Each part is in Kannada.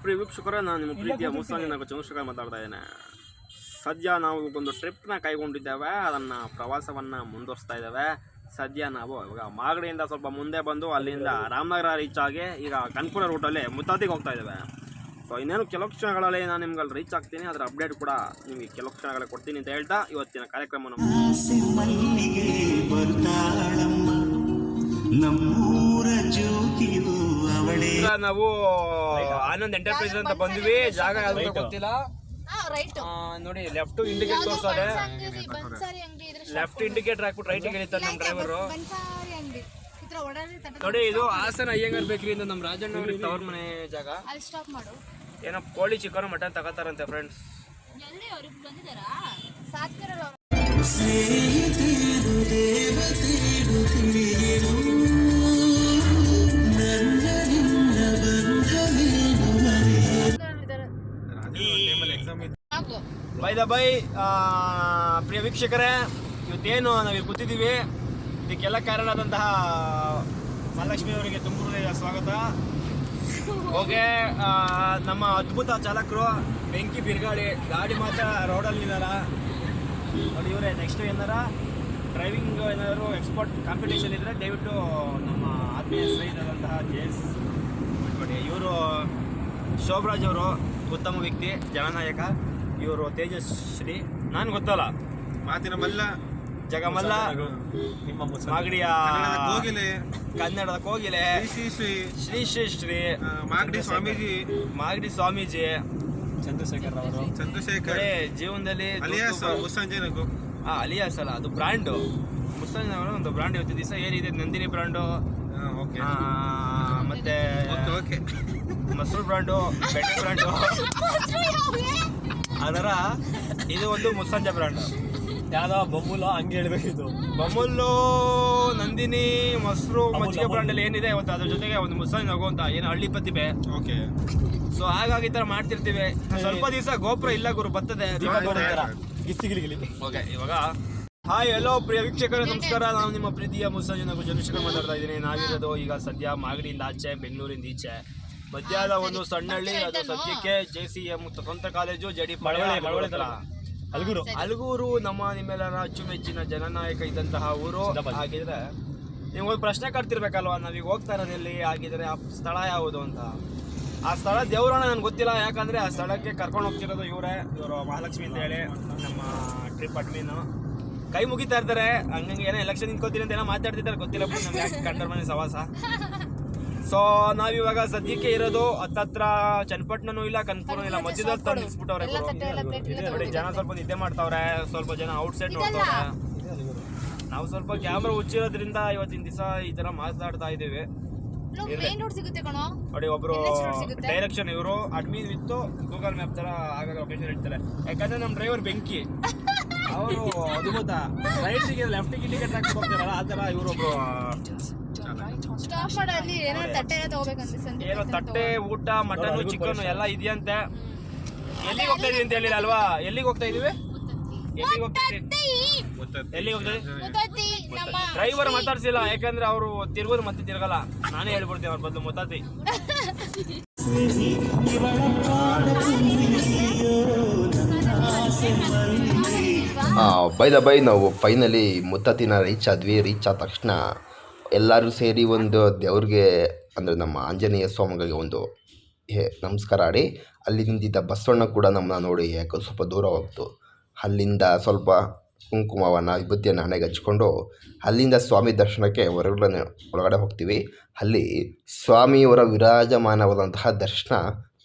ಪ್ರಿಯ ವೀಕ್ಷಕರೇ, ನಾನು ನಿಮ್ಮ ಪ್ರೀತಿಯ ಮುಸ್ಸಂಜನ ಚಂದ್ರಶೇಖರ್ ಮಾತಾಡ್ತಾ ಇದ್ದೇನೆ. ಸದ್ಯ ನಾವು ಒಂದು ಟ್ರಿಪ್ನ ಕೈಗೊಂಡಿದ್ದೇವೆ, ಅದನ್ನು ಪ್ರವಾಸವನ್ನು ಮುಂದುವರಿಸ್ತಾ ಇದ್ದೇವೆ. ಸದ್ಯ ನಾವು ಇವಾಗ ಮಾಗಡಿಯಿಂದ ಸ್ವಲ್ಪ ಮುಂದೆ ಬಂದು ಅಲ್ಲಿಂದ ರಾಮನಗರ ರೀಚ್ ಆಗಿ ಈಗ ಕನ್ಪುರ ರೂಟಲ್ಲಿ ಮುತ್ತಾತಿಗೆ ಹೋಗ್ತಾ ಇದ್ದೇವೆ. ಸೊ ಇನ್ನೇನು ಕೆಲವು ಕ್ಷಣಗಳಲ್ಲಿ ನಾನು ನಿಮ್ಗೆ ಅಲ್ಲಿ ರೀಚ್ ಆಗ್ತೀನಿ, ಅದರ ಅಪ್ಡೇಟ್ ಕೂಡ ನಿಮಗೆ ಕೆಲವು ಕ್ಷಣಗಳಲ್ಲಿ ಕೊಡ್ತೀನಿ ಅಂತ ಹೇಳ್ತಾ ಇವತ್ತಿನ ಕಾರ್ಯಕ್ರಮವನ್ನು ನಾವು ಆನಂದ್ ಎಂಟರ್ಪ್ರೈಸ್ ಅಂತ ಬಂದ್ವಿ. ಜಾಗ ಯಾವ್ದು ಗೊತ್ತಿಲ್ಲ ನೋಡಿ, ಲೆಫ್ಟ್ ಇಂಡಿಕೇಟರ್ ತೋರಿಸೋದೆ, ಲೆಫ್ಟ್ ಇಂಡಿಕೇಟರ್ ಹಾಕ್ಬಿಟ್ಟು ರೈಟ್ ಹೇಳಿರ್ತಾರೆ ನಮ್ಮ ಡ್ರೈವರು. ನೋಡಿ, ಇದು ಹಾಸನ ಅಯ್ಯಂಗಾರ್ ಬೇಕರಿ ಇಂದ ನಮ್ಮ ರಾಜಣ್ಣ ಅವ್ರಿಗೆ ತವ್ರ ಮನೆ ಜಾಗ. ಏನೋ ಕೋಳಿ ಚಿಕನ್ ಮಟನ್ ತಗೋತಾರಂತೆ ಫ್ರೆಂಡ್ಸ್. ಬೈ ದ ಬೈ ಪ್ರಿಯ ವೀಕ್ಷಕರೇ, ಇವತ್ತೇನು ನಾವಿಲ್ಲಿ ಕೂತಿದ್ದೀವಿ, ಇದಕ್ಕೆಲ್ಲ ಕಾರಣವಾದಂತಹ ಮಹಾಲಕ್ಷ್ಮಿ ಅವರಿಗೆ ತುಂಬ ಸ್ವಾಗತ. ಓಕೆ, ನಮ್ಮ ಅದ್ಭುತ ಚಾಲಕರು ಬೆಂಕಿ ಬಿರ್ಗಾಡಿ ಗಾಡಿ ಮಾತ್ರ ರೋಡಲ್ಲಿ ಇದ್ದಾರ ನೋಡಿ. ಇವರೇ ನೆಕ್ಸ್ಟ್ ಏನಾರ ಡ್ರೈವಿಂಗ್ ಏನಾದರೂ ಎಕ್ಸ್ಪರ್ಟ್ ಕಾಂಪಿಟೇಷನ್ ಇದ್ದರೆ ದಯವಿಟ್ಟು ನಮ್ಮ ಆತ್ಮೀಯ ಸ್ನೇಹಿತರಾದಂತಹ ಜೇಸ್ ನೋಡಿ. ಇವರು ಶೋಭರಾಜ್ ಅವರು ಉತ್ತಮ ವ್ಯಕ್ತಿ, ಜನನಾಯಕ. ಇವರು ತೇಜಸ್ಶ್ರೀ, ನಾನು ಗೊತ್ತಲ್ಲ, ಮಾತಿನ ಮಲ್ಲ, ಜಗಮಲ್ಲ, ಮಾಗಡಿಯ ಕನ್ನಡದ ಕೋಗಿಲೆ, ಶ್ರೀ ಶ್ರೀ ಶ್ರೀ ಮಾಗಡಿ ಸ್ವಾಮೀಜಿ ಚಂದ್ರಶೇಖರ್ ಅವರು. ಚಂದ್ರಶೇಖರ್ ಜೀವನದಲ್ಲಿ ಅಲಿಯಾಸ್ ಅಲ್ಲ, ಅದು ಬ್ರ್ಯಾಂಡು. ಮುಸ್ಸಂಜನ ಅವರು ಒಂದು ಬ್ರ್ಯಾಂಡ್ ಇವತ್ತು ದಿವಸ ಏನಿದೆ, ನಂದಿನಿ ಬ್ರ್ಯಾಂಡು, ಮತ್ತೆ ಮಸೂರ್ ಬ್ರ್ಯಾಂಡು, ಬೆಟ್ಟೆ ಬ್ರ್ಯಾಂಡು, ಅದರ ಇದು ಒಂದು ಮುಸ್ಸಂಜೆ ಬ್ರ್ಯಾಂಡ್. ಯಾವ್ದೋ ಬೊಮ್ಮುಲು ಹಂಗೆ ಹೇಳ್ಬೇಕಿತ್ತು. ಬೊಮ್ಮುಲ್ಲು, ನಂದಿನಿ, ಮೊಸರು, ಮಜ್ಜಿಗೆ ಬ್ರ್ಯಾಂಡ್ ಅಲ್ಲಿ ಏನಿದೆ ಇವತ್ತು ಅದ್ರ ಜೊತೆಗೆ ಒಂದು ಮುಸ್ಸಂಜೆ ಹೋಗುವಂತ ಏನು ಹಳ್ಳಿ ಪ್ರತಿಭೆ. ಓಕೆ, ಸೊ ಹಾಗಾಗಿ ಈ ತರ ಮಾಡ್ತಿರ್ತೀವಿ. ಸ್ವಲ್ಪ ದಿವಸ ಗೋಪುರ ಇಲ್ಲ ಗುರು ಬರ್ತದೆ. ಓಕೆ, ಇವಾಗ ಹಾಯ್ ಹಲೋ ಪ್ರಿಯ ವೀಕ್ಷಕರೇ, ನಮಸ್ಕಾರ. ನಾನು ನಿಮ್ಮ ಪ್ರೀತಿಯ ಮುಸ್ಸಂಜನ ಚಂದ್ರಶೇಖರ್ ಮಾತಾಡ್ತಾ ಇದ್ದೀನಿ. ನಾವಿರೋದು ಈಗ ಸದ್ಯ ಮಾಗಡಿಯಿಂದ ಆಚೆ, ಬೆಂಗಳೂರಿಂದ ಈಚೆ ಮಧ್ಯಾಹ್ನ ಒಂದು ಸಣ್ಣಹಳ್ಳಿ. ಅದು ಸದ್ಯಕ್ಕೆ JCM ಸ್ವಂತ ಕಾಲೇಜು, JD ಅಲಗೂರು. ನಿಮ್ಮೆಲ್ಲರ ಅಚ್ಚುಮೆಚ್ಚಿನ ಜನನಾಯಕ ಇದ್ದಂತಹ ಊರು. ಹಾಗಿದ್ರೆ ನಿಮ್ಗೊಂದು ಪ್ರಶ್ನೆ ಕಟ್ತಿರ್ಬೇಕಲ್ವಾ, ನಾವೀಗ ಹೋಗ್ತಾ ಇರೋದಲ್ಲಿ ಆಗಿದ್ರೆ ಆ ಸ್ಥಳ ಯಾವುದು ಅಂತ. ಆ ಸ್ಥಳ ದೇವರನ್ನ ನನಗೆ ಗೊತ್ತಿಲ್ಲ, ಯಾಕಂದ್ರೆ ಆ ಸ್ಥಳಕ್ಕೆ ಕರ್ಕೊಂಡು ಹೋಗ್ತಿರೋದು ಇವರು ಮಹಾಲಕ್ಷ್ಮಿ ಅಂತ ಹೇಳಿ ನಮ್ಮ ಟ್ರಿಪ್ ಅಡ್ಮಿನ್. ಕೈ ಮುಗಿತಾ ಇರ್ತಾರೆ, ಹಂಗಂಗೆ ಏನೋ ಎಲೆಕ್ಷನ್ ನಿಂತ್ಕೋತೀನಿ ಅಂತ ಏನೋ ಮಾತಾಡ್ತಿದ್ದಾರೆ, ಗೊತ್ತಿಲ್ಲ ನಮ್ಗೆ ಯಾಕೆ ಕಂಡರ್ ಮನೆ ಸವಾಸ. ಸೊ ನಾವಿವಾಗ ಸದ್ಯಕ್ಕೆ ಇರೋದು ಹತ್ತತ್ರ ಚನ್ನಪಟ್ಟಣನೂ ಇಲ್ಲ, ಕನ್ಪುರನೂ ಇಲ್ಲ, ಮಧ್ಯದಲ್ಲಿ ತಂದು ನಿಲ್ಸ್ಬಿಟ್ಟವ್ರೆ ನೋಡಿ. ಜನ ಸ್ವಲ್ಪ ನಿದ್ದೆ ಮಾಡ್ತಾವ್ರೆ, ಸ್ವಲ್ಪ ಜನ ಔಟ್ಸೈಡ್ ನೋಡ್ತಾವ್ರೆ. ನಾವು ಸ್ವಲ್ಪ ಕ್ಯಾಮ್ರಾ ಹುಚ್ಚಿರೋದ್ರಿಂದ ಇವತ್ತಿನ ದಿವಸ ಈ ತರ ಮಾತಾಡ್ತಾ ಇದ್ದೀವಿ. ನೋಡಿ, ಒಬ್ರು ಡೈರೆಕ್ಷನ್, ಇವರು ಅಡ್ಮಿನ್ ವಿತ್ತು ಗೂಗಲ್ ಮ್ಯಾಪ್ ತರ ಆಗಾಗ ಲೊಕೇಶನ್ ಇಡ್ತಾರೆ. ಯಾಕಂದ್ರೆ ನಮ್ಮ ಡ್ರೈವರ್ ಬೆಂಕಿ, ಅವರು ಅದ್ಭುತ. ರೈಟ್ಗೆ ಲೆಫ್ಟಿಗೆ ಇಂಡಿಕೇಟರ್ ಹಾಕಿ ಹೋಗ್ತಾರಲ್ಲ, ಆ ತರ ಇವರೊಬ್ರು ಏನೋ ತಟ್ಟೆ ಊಟ, ಮಟನ್, ಚಿಕನ್ ಎಲ್ಲ ಇದೆಯಂತೆ. ಎಲ್ಲಿಗೆ ಹೋಗ್ತಾ ಇದೀವಿ ಅಂತ ಹೇಳಿಲ್ಲ ಅಲ್ವಾ? ಎಲ್ಲಿಗೆ ಹೋಗ್ತಾ ಇದೀವಿ? ಎಲ್ಲಿಗೆ ಹೋಗ್ತಾ ಡ್ರೈವರ್ ಮಾತಾಡ್ಸಿಲ್ಲ, ಯಾಕಂದ್ರೆ ಅವರು ತಿರ್ಗೋದು ಮತ್ತೆ ತಿರ್ಗಲ್ಲ. ನಾನೇ ಹೇಳ್ಬಿಡ್ತೀನಿ ಅವ್ರ ಬದಲು ಮುತ್ತಾತಿ. ಬೈ ದ ಬೈ ನಾವು ಫೈನಲಿ ಮುತ್ತತ್ತಿನ ರೀಚ್ ಆದ್ವಿ. ರೀಚ್ ಆದ ತಕ್ಷಣ ಎಲ್ಲರೂ ಸೇರಿ ಒಂದು ದೇವ್ರಿಗೆ, ಅಂದರೆ ನಮ್ಮ ಆಂಜನೇಯ ಸ್ವಾಮಿಗಳಿಗೆ ಒಂದು ನಮಸ್ಕಾರ ಆಡಿ, ಅಲ್ಲಿ ನಿಂತಿದ್ದ ಬಸವಣ್ಣ ಕೂಡ ನಮ್ಮನ್ನ ನೋಡಿ ಯಾಕೆ ಸ್ವಲ್ಪ ದೂರ ಹೋಗ್ತು. ಅಲ್ಲಿಂದ ಸ್ವಲ್ಪ ಕುಂಕುಮವನ್ನು, ವಿಭೂತಿಯನ್ನು ಹಣೆಗೆ ಹಚ್ಕೊಂಡು ಅಲ್ಲಿಂದ ಸ್ವಾಮಿ ದರ್ಶನಕ್ಕೆ ಒಳಗಡೆ ಹೋಗ್ತೀವಿ. ಅಲ್ಲಿ ಸ್ವಾಮಿಯವರ ವಿರಾಜಮಾನವಾದಂತಹ ದರ್ಶನ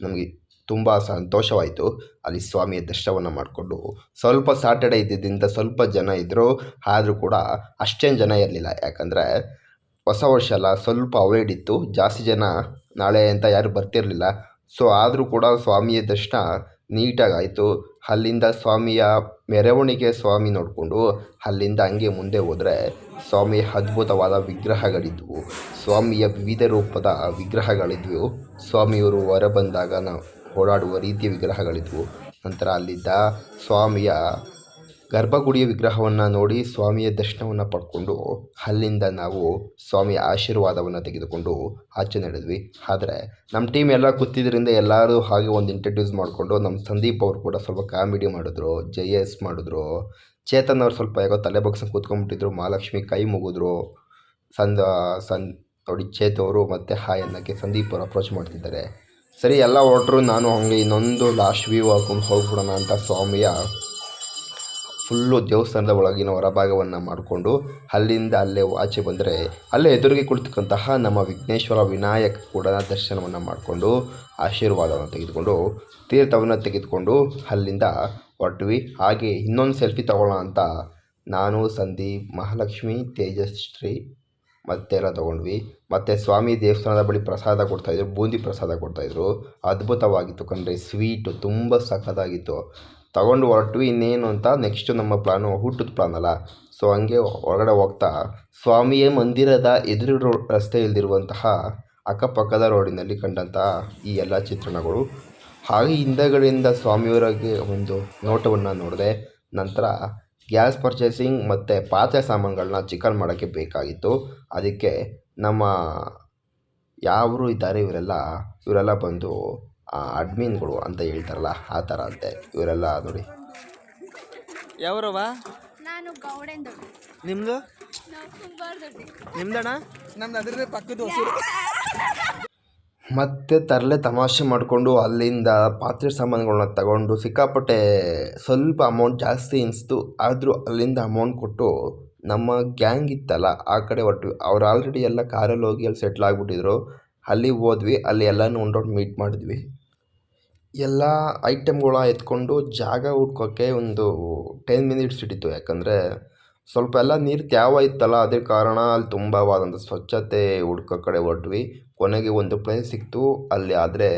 ನಮಗೆ ತುಂಬ ಸಂತೋಷವಾಯಿತು. ಅಲ್ಲಿ ಸ್ವಾಮಿಯ ದರ್ಶನವನ್ನು ಮಾಡಿಕೊಂಡು ಸ್ವಲ್ಪ ಸಾಟರ್ಡೆ ಇದ್ದಿದ್ದರಿಂದ ಸ್ವಲ್ಪ ಜನ ಇದ್ದರು, ಆದರೂ ಕೂಡ ಅಷ್ಟೇನು ಜನ ಇರಲಿಲ್ಲ. ಯಾಕಂದರೆ ಹೊಸ ವರ್ಷ ಅಲ್ಲ, ಸ್ವಲ್ಪ ಅವಾಯ್ಡ್ ಇತ್ತು. ಜಾಸ್ತಿ ಜನ ನಾಳೆ ಅಂತ ಯಾರು ಬರ್ತಿರಲಿಲ್ಲ. ಸೊ ಆದರೂ ಕೂಡ ಸ್ವಾಮಿಯ ದರ್ಶನ ನೀಟಾಗಿ ಆಯಿತು. ಅಲ್ಲಿಂದ ಸ್ವಾಮಿಯ ಮೆರವಣಿಗೆ ಸ್ವಾಮಿ ನೋಡಿಕೊಂಡು ಅಲ್ಲಿಂದ ಹಂಗೆ ಮುಂದೆ ಹೋದರೆ ಸ್ವಾಮಿಯ ಅದ್ಭುತವಾದ ವಿಗ್ರಹಗಳಿದ್ವು. ಸ್ವಾಮಿಯ ವಿವಿಧ ರೂಪದ ವಿಗ್ರಹಗಳಿದ್ವು. ಸ್ವಾಮಿಯವರು ಹೊರ ಬಂದಾಗ ನಾವು ಓಡಾಡುವ ರೀತಿಯ ವಿಗ್ರಹಗಳಿದ್ವು. ನಂತರ ಅಲ್ಲಿದ್ದ ಸ್ವಾಮಿಯ ಗರ್ಭಗುಡಿಯ ವಿಗ್ರಹವನ್ನು ನೋಡಿ ಸ್ವಾಮಿಯ ದರ್ಶನವನ್ನು ಪಡ್ಕೊಂಡು ಅಲ್ಲಿಂದ ನಾವು ಸ್ವಾಮಿಯ ಆಶೀರ್ವಾದವನ್ನು ತೆಗೆದುಕೊಂಡು ಆಚೆ ನಡೆದ್ವಿ. ಆದರೆ ನಮ್ಮ ಟೀಮ್ ಎಲ್ಲ ಕೂತಿದ್ದರಿಂದ ಎಲ್ಲರೂ ಹಾಗೆ ಒಂದು ಇಂಟ್ರಡ್ಯೂಸ್ ಮಾಡಿಕೊಂಡು ನಮ್ಮ ಸಂದೀಪ್ ಅವರು ಕೂಡ ಸ್ವಲ್ಪ ಕಾಮಿಡಿ ಮಾಡಿದ್ರು, JS ಮಾಡಿದ್ರು, ಚೇತನ್ ಅವ್ರು ಸ್ವಲ್ಪ ಯಾಕೋ ತಲೆ ಬಗ್ಸಂಗೆ ಕೂತ್ಕೊಂಡ್ಬಿಟ್ಟಿದ್ರು, ಮಹಾಲಕ್ಷ್ಮಿ ಕೈ ಮುಗಿದ್ರು, ನೋಡಿ ಚೇತವರು ಮತ್ತು ಹಾಯ್ ಅನ್ನೋಕ್ಕೆ ಸಂದೀಪ್ ಅವರು ಅಪ್ರೋಚ್ ಮಾಡ್ತಿದ್ದಾರೆ. ಸರಿ ಎಲ್ಲ ಹೊರಟ್ರು. ನಾನು ಹಂಗೆ ಇನ್ನೊಂದು ಲಾಸ್ಟ್ ವ್ಯೂ ಹಾಕೊಂಡು ಹೋಗ್ಬಿಡೋಣ ಅಂತ ಸ್ವಾಮಿಯ ಫುಲ್ಲು ದೇವಸ್ಥಾನದ ಒಳಗಿನ ಹೊರಭಾಗವನ್ನು ಮಾಡಿಕೊಂಡು ಅಲ್ಲಿಂದ ಅಲ್ಲೇ ಆಚೆ ಬಂದರೆ ಅಲ್ಲೇ ಎದುರಿಗೆ ಕುಳಿತಕ್ಕಂತಹ ನಮ್ಮ ವಿಘ್ನೇಶ್ವರ ವಿನಾಯಕ ಕೂಡ ದರ್ಶನವನ್ನು ಮಾಡಿಕೊಂಡು ಆಶೀರ್ವಾದವನ್ನು ತೆಗೆದುಕೊಂಡು ತೀರ್ಥವನ್ನು ತೆಗೆದುಕೊಂಡು ಅಲ್ಲಿಂದ ಹೊರಟ್ವಿ. ಹಾಗೆ ಇನ್ನೊಂದು ಸೆಲ್ಫಿ ತಗೊಳ್ಳೋಣ ಅಂತ ನಾನು, ಸಂದೀಪ್, ಮಹಾಲಕ್ಷ್ಮಿ, ತೇಜಶ್ರೀ ಮತ್ತೆ ಎಲ್ಲ ತೊಗೊಂಡ್ವಿ. ಮತ್ತು ಸ್ವಾಮಿ ದೇವಸ್ಥಾನದ ಬಳಿ ಪ್ರಸಾದ ಕೊಡ್ತಾಯಿದ್ರು, ಬೂಂದಿ ಪ್ರಸಾದ ಕೊಡ್ತಾಯಿದ್ರು. ಅದ್ಭುತವಾಗಿತ್ತು ಕಣ್ರಿ, ಸ್ವೀಟು ತುಂಬ ಸಖತ್ತಾಗಿತ್ತು. ತಗೊಂಡು ಹೊರಟ್ವಿ. ಇನ್ನೇನು ಅಂತ ನೆಕ್ಸ್ಟು ನಮ್ಮ ಪ್ಲಾನು ಊಟದ ಪ್ಲಾನ್ ಅಲ್ಲ. ಸೊ ಹಂಗೆ ಹೊರಗಡೆ ಹೋಗ್ತಾ ಸ್ವಾಮಿಯ ಮಂದಿರದ ಎದುರು ರಸ್ತೆ ಇಲ್ದಿರುವಂತಹ ಅಕ್ಕಪಕ್ಕದ ರೋಡಿನಲ್ಲಿ ಕಂಡಂತಹ ಈ ಎಲ್ಲ ಚಿತ್ರಣಗಳು. ಹಾಗೆ ಹಿಂದಗಡೆಯಿಂದ ಸ್ವಾಮಿಯವರಿಗೆ ಒಂದು ನೋಟವನ್ನು ನೋಡಿದೆ. ನಂತರ ಗ್ಯಾಸ್ ಪರ್ಚೇಸಿಂಗ್ ಮತ್ತು ಪಾತ್ರೆ ಸಾಮಾನುಗಳನ್ನ ಚಿಕನ್ ಮಾಡೋಕ್ಕೆ ಬೇಕಾಗಿತ್ತು. ಅದಕ್ಕೆ ನಮ್ಮ ಯಾರು ಇದ್ದಾರೆ ಇವರೆಲ್ಲ ಬಂದು ಅಡ್ಮಿನ್ಗಳು ಅಂತ ಹೇಳ್ತಾರಲ್ಲ ಆ ಥರ ಅಂತೆ ಇವರೆಲ್ಲ. ನೋಡಿ ಯಾವ್ರವ? ನಾನು ಗೌಡೆನ್ ದೊಡ್ಡ. ನಿಮ್ಮದು? ನಾವು ಕುಂಬಾರ್ ದೊಡ್ಡ. ನಿಮ್ದಣ್ಣ? ನಮ್ದು ಅದ್ರ ಪಕ್ಕದ ಹೊಸೂರು. ಮತ್ತೆ ತರಲೆ ತಮಾಷೆ ಮಾಡಿಕೊಂಡು ಅಲ್ಲಿಂದ ಪಾತ್ರೆ ಸಾಮಾನುಗಳನ್ನ ತಗೊಂಡು ಸಿಕ್ಕಾಪಟ್ಟೆ ಸ್ವಲ್ಪ ಅಮೌಂಟ್ ಜಾಸ್ತಿ ಅನಿಸ್ತು. ಆದರೂ ಅಲ್ಲಿಂದ ಅಮೌಂಟ್ ಕೊಟ್ಟು ನಮ್ಮ ಗ್ಯಾಂಗ್ ಇತ್ತಲ್ಲ ಆ ಕಡೆ ಹೊರಟ್ವಿ. ಅವ್ರು ಆಲ್ರೆಡಿ ಎಲ್ಲ ಕಾರಲ್ಲಿ ಹೋಗಿ ಅಲ್ಲಿ ಸೆಟ್ಲ್ ಆಗಿಬಿಟ್ಟಿದ್ರು. ಅಲ್ಲಿಗೆ ಹೋದ್ವಿ. ಅಲ್ಲಿ ಎಲ್ಲನೂ ಒಂದು ರೌಂಡ್ ಮೀಟ್ ಮಾಡಿದ್ವಿ. ಎಲ್ಲ ಐಟಮ್ಗಳ ಎತ್ಕೊಂಡು ಜಾಗ ಹುಡ್ಕೋಕ್ಕೆ ಒಂದು 10 ಮಿನಿಟ್ಸ್ ಹಿಡಿತು. ಯಾಕಂದರೆ ಸ್ವಲ್ಪ ಎಲ್ಲ ನೀರು ತ್ಯಾವ ಇತ್ತಲ್ಲ, ಅದೇ ಕಾರಣ ಅಲ್ಲಿ ತುಂಬವಾದಂಥ ಸ್ವಚ್ಛತೆ ಹುಡ್ಕೋ ಕಡೆ ಹೊರಟ್ವಿ. ಕೊನೆಗೆ ಒಂದು ಪ್ಲೇಸ್ ಸಿಕ್ತು. ಅಲ್ಲಿ ಆದರೆ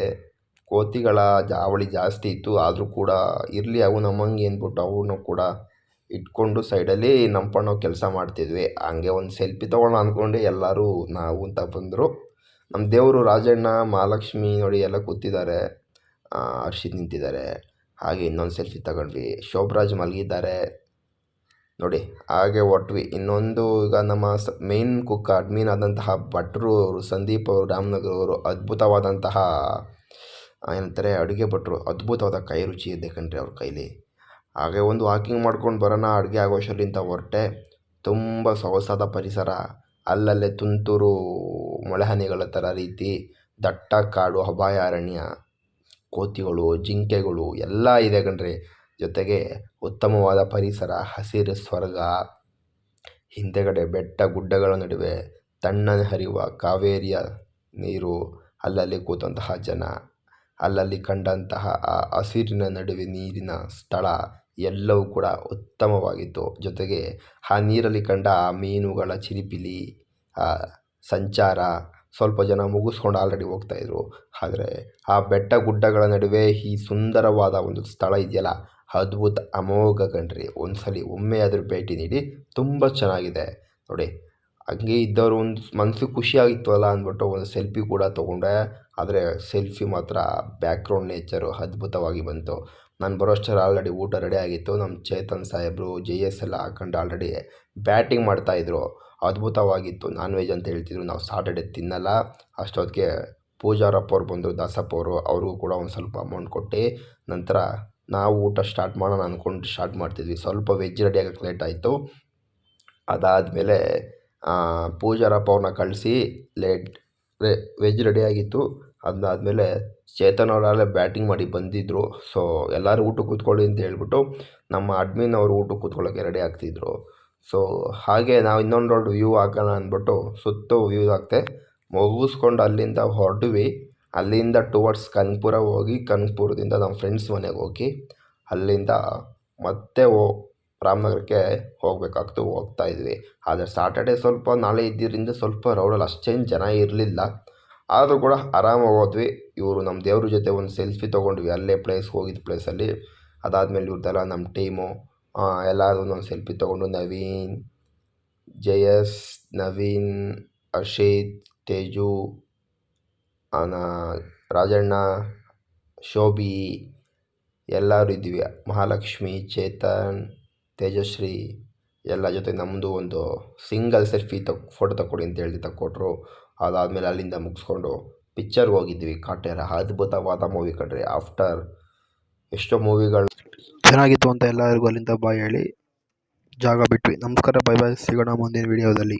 ಕೋತಿಗಳ ಜಾವಳಿ ಜಾಸ್ತಿ ಇತ್ತು. ಆದರೂ ಕೂಡ ಇರಲಿ ಅವು ನಮ್ಮಂಗೆ ಅಂದ್ಬಿಟ್ಟು ಅವನು ಕೂಡ ಇಟ್ಕೊಂಡು ಸೈಡಲ್ಲಿ ನಾವು ಕೆಲಸ ಮಾಡ್ತಿದ್ವಿ. ಹಂಗೆ ಒಂದು ಸೆಲ್ಫಿ ತೊಗೊಳ್ಳೋಣ ಅಂದ್ಕೊಂಡು ಎಲ್ಲರೂ ನಾವು ಅಂತ ಬಂದರು. ನಮ್ಮ ದೇವರು ರಾಜಣ್ಣ, ಮಹಾಲಕ್ಷ್ಮಿ ನೋಡಿ ಎಲ್ಲ ಕೂತಿದ್ದಾರೆ, ಹರ್ಷಿತ್ ನಿಂತಿದ್ದಾರೆ. ಹಾಗೆ ಇನ್ನೊಂದು ಸೆಲ್ಫಿ ತಗೊಂಡ್ವಿ. ಶೋಭರಾಜ್ ಮಲಗಿದ್ದಾರೆ ನೋಡಿ. ಹಾಗೆ ಹೊರಟ್ವಿ. ಇನ್ನೊಂದು ಈಗ ನಮ್ಮ ಮೇನ್ ಕುಕ್ ಅಡ್ಮಿನ್ ಆದಂತಹ ಭಟ್ರು ಅವರು, ಸಂದೀಪ್ ಅವರು, ರಾಮನಗರ ಅವರು, ಅದ್ಭುತವಾದಂತಹ ಏನಂತಾರೆ ಅಡುಗೆ ಭಟ್ರು, ಅದ್ಭುತವಾದ ಕೈ ರುಚಿ ಇದೆ ಕಣ್ರಿ ಅವ್ರ ಕೈಲಿ. ಹಾಗೆ ಒಂದು ವಾಕಿಂಗ್ ಮಾಡ್ಕೊಂಡು ಬರೋಣ ಅಡುಗೆ ಆಗೋಷ್ಟರಿಂದ ಹೊರಟೆ. ತುಂಬ ಸೊಗಸಾದ ಪರಿಸರ, ಅಲ್ಲಲ್ಲೇ ತುಂತುರು ಮೊಳೆಹನಿಗಳ ಥರ ರೀತಿ, ದಟ್ಟ ಕಾಡು, ಅಭಯಾರಣ್ಯ, ಕೋತಿಗಳು, ಜಿಂಕೆಗಳು ಎಲ್ಲ ಇದೆ ಕಣ್ರಿ. ಜೊತೆಗೆ ಉತ್ತಮವಾದ ಪರಿಸರ, ಹಸಿರು ಸ್ವರ್ಗ, ಹಿಂದೆಗಡೆ ಬೆಟ್ಟ ಗುಡ್ಡಗಳ ನಡುವೆ ತಣ್ಣನೆ ಹರಿಯುವ ಕಾವೇರಿಯ ನೀರು, ಅಲ್ಲಲ್ಲಿ ಕೂತಂತಹ ಜನ, ಅಲ್ಲಲ್ಲಿ ಕಂಡಂತಹ ಆ ಹಸಿರಿನ ನಡುವೆ ನೀರಿನ ಸ್ಥಳ ಎಲ್ಲವೂ ಕೂಡ ಉತ್ತಮವಾಗಿತ್ತು. ಜೊತೆಗೆ ಆ ನೀರಲ್ಲಿ ಕಂಡ ಆ ಮೀನುಗಳ ಚಿಲಿಪಿಲಿ, ಆ ಸಂಚಾರ, ಸ್ವಲ್ಪ ಜನ ಮುಗಿಸ್ಕೊಂಡು ಆಲ್ರೆಡಿ ಹೋಗ್ತಾಯಿದ್ರು. ಆದರೆ ಆ ಬೆಟ್ಟ ಗುಡ್ಡಗಳ ನಡುವೆ ಈ ಸುಂದರವಾದ ಒಂದು ಸ್ಥಳ ಇದೆಯಲ್ಲ, ಅದ್ಭುತ, ಅಮೋಘ ಕಣ್ರಿ. ಒಮ್ಮೆ ಆದರೂ ಭೇಟಿ ನೀಡಿ, ತುಂಬ ಚೆನ್ನಾಗಿದೆ ನೋಡಿ. ಹಂಗೆ ಇದ್ದವರು ಒಂದು ಮನಸ್ಸು ಖುಷಿಯಾಗಿತ್ತು ಅಲ್ಲ ಅಂದ್ಬಿಟ್ಟು ಒಂದು ಸೆಲ್ಫಿ ಕೂಡ ತೊಗೊಂಡೆ. ಆದರೆ ಸೆಲ್ಫಿ ಮಾತ್ರ ಬ್ಯಾಕ್ಗ್ರೌಂಡ್ ನೇಚರು ಅದ್ಭುತವಾಗಿ ಬಂತು. ನಾನು ಬರೋಷ್ಟರಲ್ಲಿ ಆಲ್ರೆಡಿ ಊಟ ರೆಡಿ ಆಗಿತ್ತು. ನಮ್ಮ ಚೇತನ್ ಸಾಹೇಬರು, JS ಎಲ್ಲ ಹಾಕೊಂಡು ಆಲ್ರೆಡಿ ಬ್ಯಾಟಿಂಗ್ ಮಾಡ್ತಾಯಿದ್ರು. ಅದ್ಭುತವಾಗಿತ್ತು. ನಾನ್ ವೆಜ್ ಅಂತ ಹೇಳ್ತಿದ್ರು. ನಾವು ಸಾಟರ್ಡೆ ತಿನ್ನಲ್ಲ. ಅಷ್ಟೊತ್ತಿಗೆ ಪೂಜಾರಪ್ಪ ಅವ್ರು ಬಂದರು, ದಾಸಪ್ಪ ಅವರು, ಅವ್ರಿಗೂ ಕೂಡ ಒಂದು ಸ್ವಲ್ಪ ಅಮೌಂಟ್ ಕೊಟ್ಟು ನಂತರ ನಾವು ಊಟ ಸ್ಟಾರ್ಟ್ ಮಾಡೋಣ ಅಂದ್ಕೊಂಡು ಸ್ಟಾರ್ಟ್ ಮಾಡ್ತಿದ್ವಿ. ಸ್ವಲ್ಪ ವೆಜ್ ರೆಡಿ ಆಗೋಕ್ಕೆ ಲೇಟ್ ಆಯಿತು. ಅದಾದಮೇಲೆ ಪೂಜಾರಪ್ಪ ಅವ್ರನ್ನ ಕಳಿಸಿ ವೆಜ್ ರೆಡಿಯಾಗಿತ್ತು. ಅದಾದಮೇಲೆ ಚೇತನ್ ಅವರಲ್ಲೇ ಬ್ಯಾಟಿಂಗ್ ಮಾಡಿ ಬಂದಿದ್ದರು. ಸೊ ಎಲ್ಲರೂ ಊಟಕ್ಕೆ ಕೂತ್ಕೊಳ್ಳಿ ಅಂತ ಹೇಳ್ಬಿಟ್ಟು ನಮ್ಮ ಅಡ್ಮಿನ್ ಅವರು ಊಟಕ್ಕೆ ಕೂತ್ಕೊಳ್ಳೋಕ್ಕೆ ರೆಡಿ ಆಗ್ತಿದ್ರು. ಸೊ ಹಾಗೆ ನಾವು ಇನ್ನೊಂದು ರೌಂಡ್ ವ್ಯೂ ಹಾಕೋಣ ಅಂದ್ಬಿಟ್ಟು ಸುತ್ತು ವ್ಯೂ ಹಾಕ್ತೆ ಮುಗಿಸ್ಕೊಂಡು ಅಲ್ಲಿಂದ ಹೊರಟ್ವಿ. ಅಲ್ಲಿಂದ ಟುವರ್ಡ್ಸ್ ಕನಕಪುರ ಹೋಗಿ, ಕನಕಪುರದಿಂದ ನಮ್ಮ ಫ್ರೆಂಡ್ಸ್ ಮನೆಗೆ ಹೋಗಿ ಅಲ್ಲಿಂದ ಮತ್ತೆ ರಾಮನಗರಕ್ಕೆ ಹೋಗಬೇಕಾಗ್ತು. ಹೋಗ್ತಾಯಿದ್ವಿ. ಆದರೆ ಸಾಟರ್ಡೆ ಸ್ವಲ್ಪ ನಾಳೆ ಇದ್ದಿದ್ದರಿಂದ ಸ್ವಲ್ಪ ರೌಡಲ್ಲಿ ಅಷ್ಟೇನು ಜನ ಇರಲಿಲ್ಲ. ಆದರೂ ಕೂಡ ಆರಾಮಾಗಿ ಹೋದ್ವಿ. ಇವರು ನಮ್ಮ ದೇವ್ರ ಜೊತೆ ಒಂದು ಸೆಲ್ಫಿ ತೊಗೊಂಡ್ವಿ ಅಲ್ಲೇ ಹೋಗಿದ್ದ ಪ್ಲೇಸಲ್ಲಿ. ಅದಾದಮೇಲೆ ಇವ್ರದ್ದೆಲ್ಲ ನಮ್ಮ ಟೀಮು ಎಲ್ಲರೂ ಒಂದು ಸೆಲ್ಫಿ ತೊಗೊಂಡು, ನವೀನ್, JS, ನವೀನ್, ಹರ್ಷಿತ್, ತೇಜು, ರಾಜಣ್ಣ, ಶೋಭಿ ಎಲ್ಲರೂ ಇದ್ವಿ. ಮಹಾಲಕ್ಷ್ಮಿ, ಚೇತನ್, ತೇಜಶ್ರೀ ಎಲ್ಲ ಜೊತೆ ನಮ್ಮದು ಒಂದು ಸಿಂಗಲ್ ಸೆಲ್ಫಿ ಫೋಟೋ ತಗೊಡಿ ಅಂತ ಹೇಳಿ ತಕ್ಕೊಟ್ರು. ಅದಾದಮೇಲೆ ಅಲ್ಲಿಂದ ಮುಗಿಸ್ಕೊಂಡು ಪಿಕ್ಚರ್ಗೆ ಹೋಗಿದ್ವಿ. ಕಾಟೇರ ಅದ್ಭುತವಾದ ಮೂವಿ ಕಣ್ರಿ. ಆಫ್ಟರ್ ಎಷ್ಟೋ ಮೂವಿಗಳು ಚೆನ್ನಾಗಿತ್ತು ಅಂತ ಎಲ್ಲರಿಗೂ ಅಲ್ಲಿಂದ ಬಾಯ್ ಹೇಳಿ ಜಾಗ ಬಿಟ್ವಿ. ನಮಸ್ಕಾರ, ಬೈ ಬಾಯ್, ಸಿಗೋಣ ಮುಂದಿನ ವಿಡಿಯೋದಲ್ಲಿ.